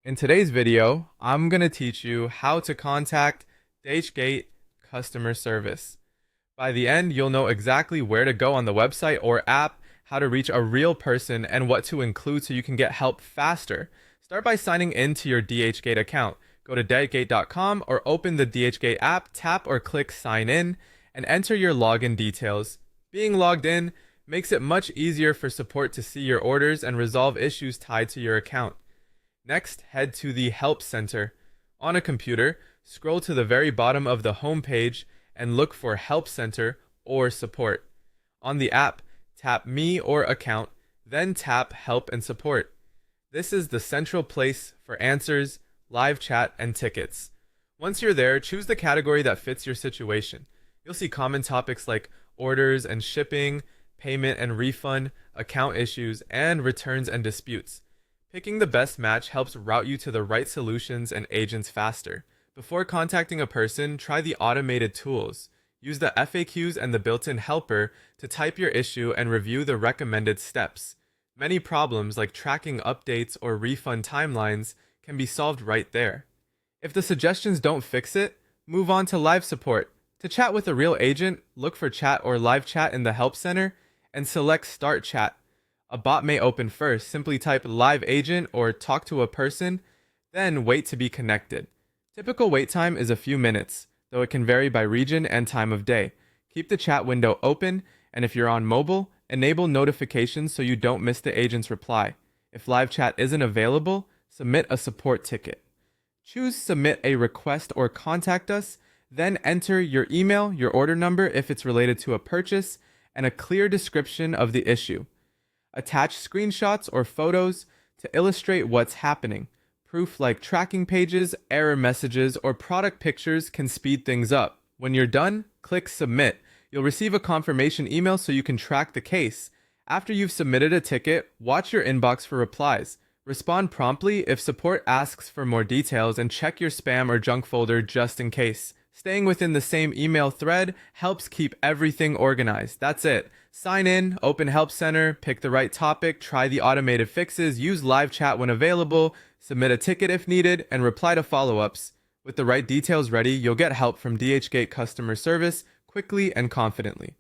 In today's video, I'm going to teach you how to contact Dhgate customer service. By the end, you'll know exactly where to go on the website or app, how to reach a real person, and what to include so you can get help faster. Start by signing in to your Dhgate account. Go to dhgate.com or open the Dhgate app, tap or click sign in, and enter your login details. Being logged in makes it much easier for support to see your orders and resolve issues tied to your account. Next, head to the Help Center. On a computer, scroll to the very bottom of the home page and look for Help Center or Support. On the app, tap Me or Account, then tap Help and Support. This is the central place for answers, live chat, and tickets. Once you're there, choose the category that fits your situation. You'll see common topics like orders and shipping, payment and refund, account issues, and returns and disputes. Picking the best match helps route you to the right solutions and agents faster. Before contacting a person, try the automated tools. Use the FAQs and the built-in helper to type your issue and review the recommended steps. Many problems like tracking updates or refund timelines can be solved right there. If the suggestions don't fix it, move on to live support. To chat with a real agent, look for chat or live chat in the Help Center and select Start Chat. A bot may open first. Simply type live agent or talk to a person, then wait to be connected. Typical wait time is a few minutes, though it can vary by region and time of day. Keep the chat window open, and if you're on mobile, enable notifications so you don't miss the agent's reply. If live chat isn't available, submit a support ticket. Choose Submit a Request or Contact Us, then enter your email, your order number if it's related to a purchase, and a clear description of the issue. Attach screenshots or photos to illustrate what's happening. Proof like tracking pages, error messages, or product pictures can speed things up. When you're done, click Submit. You'll receive a confirmation email so you can track the case. After you've submitted a ticket, watch your inbox for replies. Respond promptly if support asks for more details, and check your spam or junk folder just in case. Staying within the same email thread helps keep everything organized. That's it. Sign in, open Help Center, pick the right topic, try the automated fixes, use live chat when available, submit a ticket if needed, and reply to follow-ups. With the right details ready, you'll get help from Dhgate customer service quickly and confidently.